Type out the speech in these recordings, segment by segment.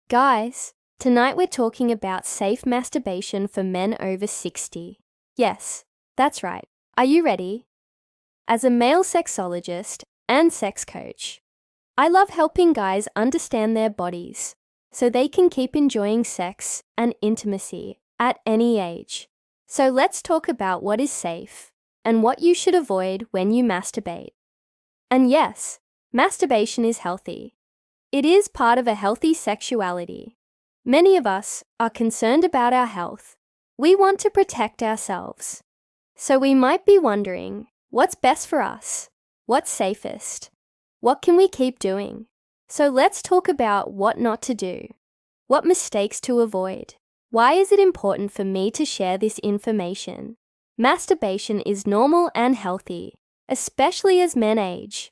Guys, tonight we're talking about safe masturbation for men over 60. Yes, that's right. Are you ready? As a male sexologist and sex coach, I love helping guys understand their bodies so they can keep enjoying sex and intimacy at any age. So let's talk about what is safe and what you should avoid when you masturbate. And yes, masturbation is healthy. It is part of a healthy sexuality. Many of us are concerned about our health. We want to protect ourselves. So we might be wondering, what's best for us? What's safest? What can we keep doing? So let's talk about what not to do. What mistakes to avoid. Why is it important for me to share this information? Masturbation is normal and healthy, especially as men age.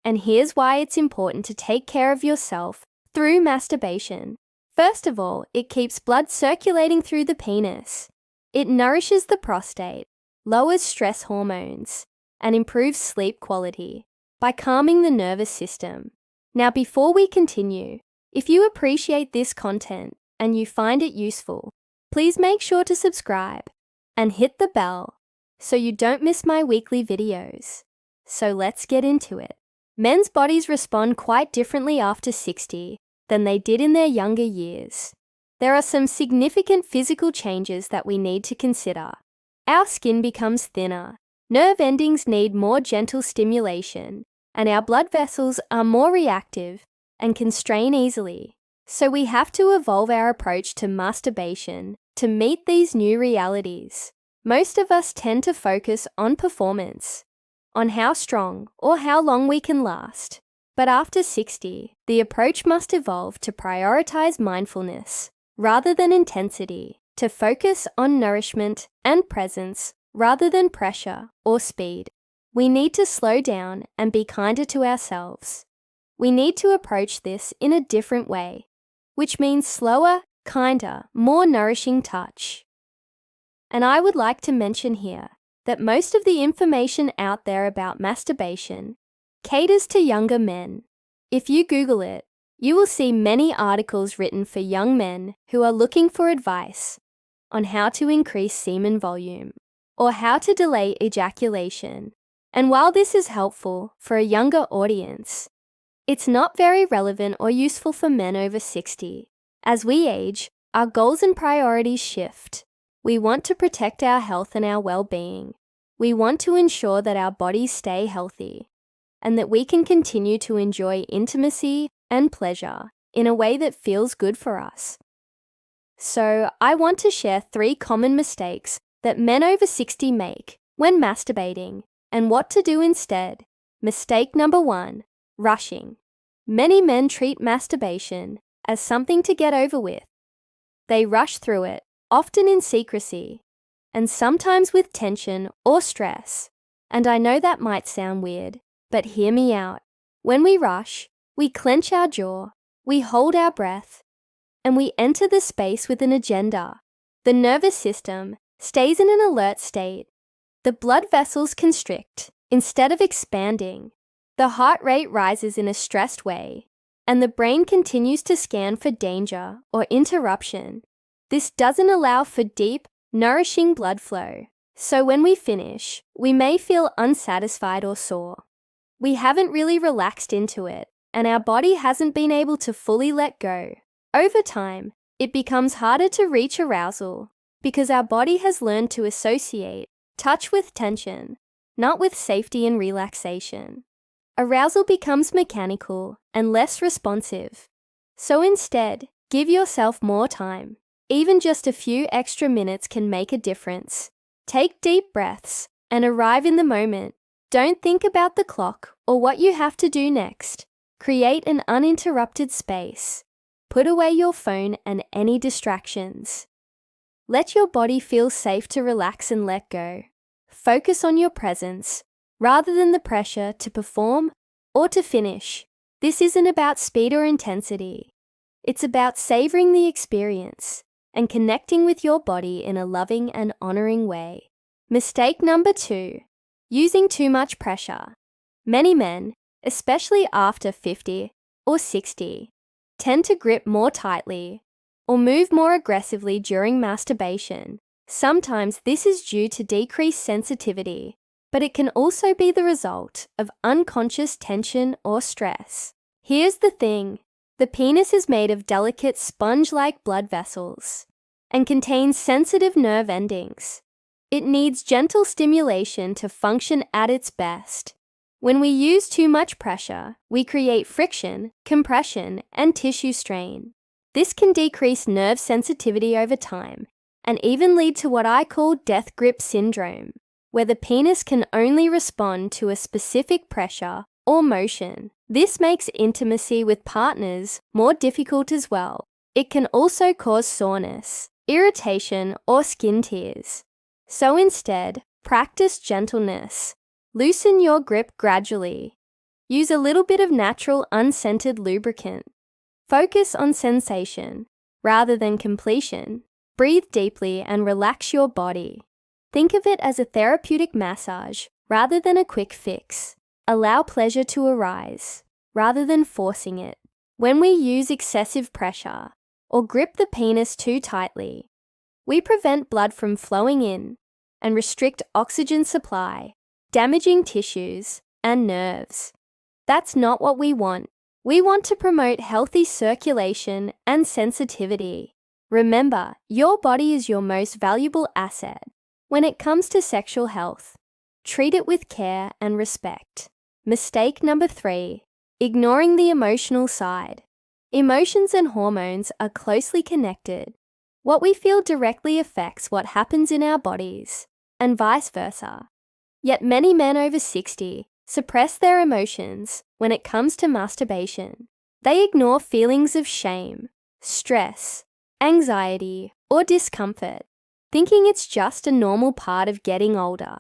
And here's why it's important to take care of yourself through masturbation. First of all, it keeps blood circulating through the penis. It nourishes the prostate, lowers stress hormones, and improves sleep quality by calming the nervous system. Now, before we continue, if you appreciate this content and you find it useful, please make sure to subscribe and hit the bell so you don't miss my weekly videos. So let's get into it. Men's bodies respond quite differently after 60 than they did in their younger years. There are some significant physical changes that we need to consider. Our skin becomes thinner, nerve endings need more gentle stimulation, and our blood vessels are more reactive and can strain easily. So we have to evolve our approach to masturbation to meet these new realities. Most of us tend to focus on performance, on how strong or how long we can last. But after 60, the approach must evolve to prioritize mindfulness rather than intensity, to focus on nourishment and presence rather than pressure or speed. We need to slow down and be kinder to ourselves. We need to approach this in a different way, which means slower, kinder, more nourishing touch. And I would like to mention here that most of the information out there about masturbation caters to younger men. If you Google it, you will see many articles written for young men who are looking for advice on how to increase semen volume or how to delay ejaculation. And while this is helpful for a younger audience, it's not very relevant or useful for men over 60. As we age, our goals and priorities shift. We want to protect our health and our well-being. We want to ensure that our bodies stay healthy and that we can continue to enjoy intimacy and pleasure in a way that feels good for us. So, I want to share 3 common mistakes that men over 60 make when masturbating and what to do instead. Mistake number 1, rushing. Many men treat masturbation as something to get over with. They rush through it, often in secrecy, and sometimes with tension or stress. And I know that might sound weird, but hear me out. When we rush, we clench our jaw, we hold our breath, and we enter the space with an agenda. The nervous system stays in an alert state. The blood vessels constrict instead of expanding. The heart rate rises in a stressed way, and the brain continues to scan for danger or interruption. This doesn't allow for deep, nourishing blood flow. So when we finish, we may feel unsatisfied or sore. We haven't really relaxed into it, and our body hasn't been able to fully let go. Over time, it becomes harder to reach arousal because our body has learned to associate touch with tension, not with safety and relaxation. Arousal becomes mechanical and less responsive. So instead, give yourself more time. Even just a few extra minutes can make a difference. Take deep breaths and arrive in the moment. Don't think about the clock or what you have to do next. Create an uninterrupted space. Put away your phone and any distractions. Let your body feel safe to relax and let go. Focus on your presence rather than the pressure to perform or to finish. This isn't about speed or intensity. It's about savoring the experience and connecting with your body in a loving and honoring way. Mistake number 2, using too much pressure. Many men, especially after 50 or 60, tend to grip more tightly or move more aggressively during masturbation. Sometimes this is due to decreased sensitivity, but it can also be the result of unconscious tension or stress. Here's the thing. The penis is made of delicate sponge-like blood vessels and contains sensitive nerve endings. It needs gentle stimulation to function at its best. When we use too much pressure, we create friction, compression, and tissue strain. This can decrease nerve sensitivity over time and even lead to what I call death grip syndrome, where the penis can only respond to a specific pressure or motion. This makes intimacy with partners more difficult as well. It can also cause soreness, irritation, or skin tears. So instead, practice gentleness. Loosen your grip gradually. Use a little bit of natural unscented lubricant. Focus on sensation rather than completion. Breathe deeply and relax your body. Think of it as a therapeutic massage rather than a quick fix. Allow pleasure to arise rather than forcing it. When we use excessive pressure or grip the penis too tightly, we prevent blood from flowing in and restrict oxygen supply, damaging tissues and nerves. That's not what we want. We want to promote healthy circulation and sensitivity. Remember, your body is your most valuable asset. When it comes to sexual health, treat it with care and respect. Mistake number 3, ignoring the emotional side. Emotions and hormones are closely connected. What we feel directly affects what happens in our bodies, and vice versa. Yet many men over 60 suppress their emotions when it comes to masturbation. They ignore feelings of shame, stress, anxiety, or discomfort, thinking it's just a normal part of getting older.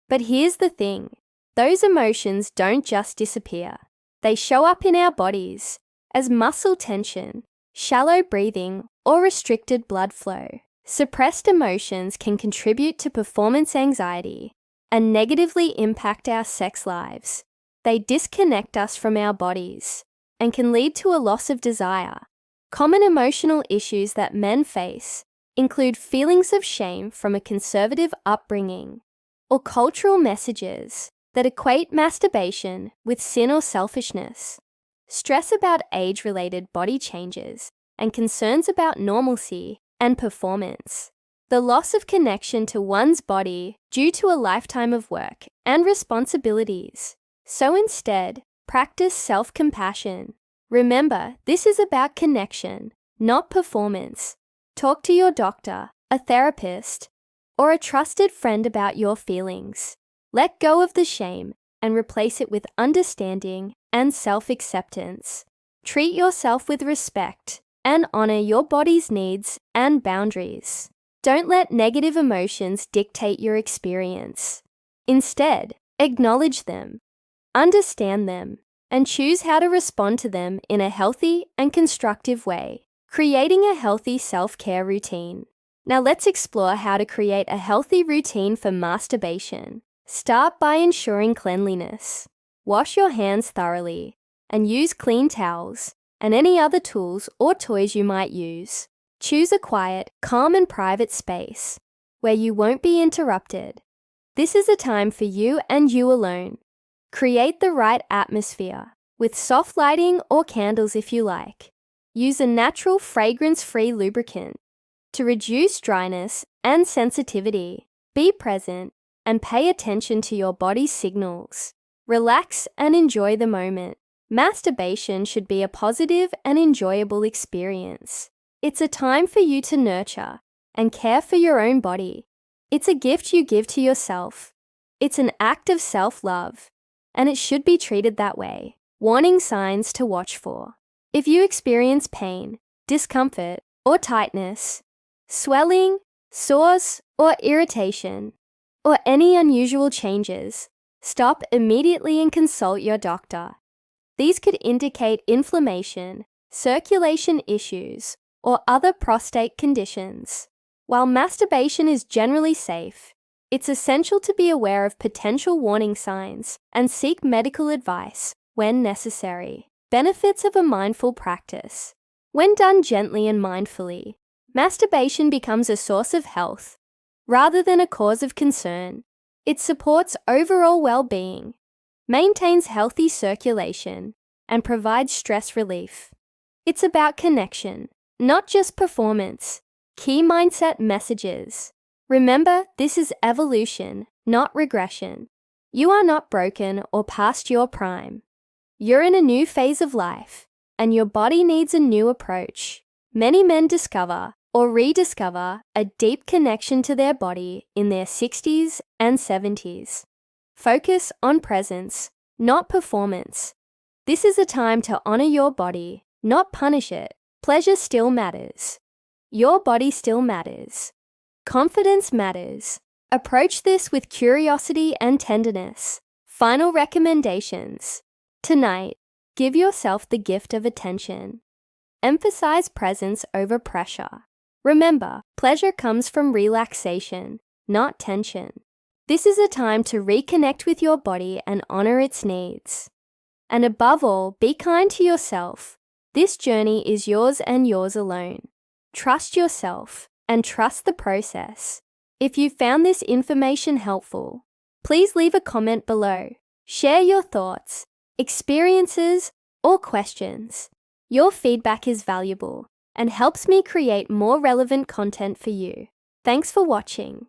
But here's the thing. Those emotions don't just disappear. They show up in our bodies as muscle tension, shallow breathing, or restricted blood flow. Suppressed emotions can contribute to performance anxiety and negatively impact our sex lives. They disconnect us from our bodies and can lead to a loss of desire. Common emotional issues that men face include feelings of shame from a conservative upbringing or cultural messages that equate masturbation with sin or selfishness, stress about age-related body changes, and concerns about normalcy and performance. The loss of connection to one's body due to a lifetime of work and responsibilities. So instead, practice self-compassion. Remember, this is about connection, not performance. Talk to your doctor, a therapist, or a trusted friend about your feelings. Let go of the shame and replace it with understanding and self-acceptance. Treat yourself with respect and honor your body's needs and boundaries. Don't let negative emotions dictate your experience. Instead, acknowledge them, understand them, and choose how to respond to them in a healthy and constructive way, creating a healthy self-care routine. Now let's explore how to create a healthy routine for masturbation. Start by ensuring cleanliness. Wash your hands thoroughly and use clean towels and any other tools or toys you might use. Choose a quiet, calm and private space where you won't be interrupted. This is a time for you and you alone. Create the right atmosphere with soft lighting or candles if you like. Use a natural fragrance-free lubricant to reduce dryness and sensitivity. Be present and pay attention to your body's signals. Relax and enjoy the moment. Masturbation should be a positive and enjoyable experience. It's a time for you to nurture and care for your own body. It's a gift you give to yourself. It's an act of self-love, and it should be treated that way. Warning signs to watch for. If you experience pain, discomfort, or tightness, swelling, sores, or irritation, or any unusual changes, stop immediately and consult your doctor. These could indicate inflammation, circulation issues, or other prostate conditions. While masturbation is generally safe, it's essential to be aware of potential warning signs and seek medical advice when necessary. Benefits of a mindful practice. When done gently and mindfully, masturbation becomes a source of health rather than a cause of concern. It supports overall well-being, maintains healthy circulation, and provides stress relief. It's about connection, not just performance. Key mindset messages. Remember, this is evolution, not regression. You are not broken or past your prime. You're in a new phase of life, and your body needs a new approach. Many men discover or rediscover a deep connection to their body in their 60s and 70s. Focus on presence, not performance. This is a time to honor your body, not punish it. Pleasure still matters. Your body still matters. Confidence matters. Approach this with curiosity and tenderness. Final recommendations. Tonight, give yourself the gift of attention. Emphasize presence over pressure. Remember, pleasure comes from relaxation, not tension. This is a time to reconnect with your body and honor its needs. And above all, be kind to yourself. This journey is yours and yours alone. Trust yourself and trust the process. If you found this information helpful, please leave a comment below. Share your thoughts, experiences, or questions. Your feedback is valuable and helps me create more relevant content for you. Thanks for watching.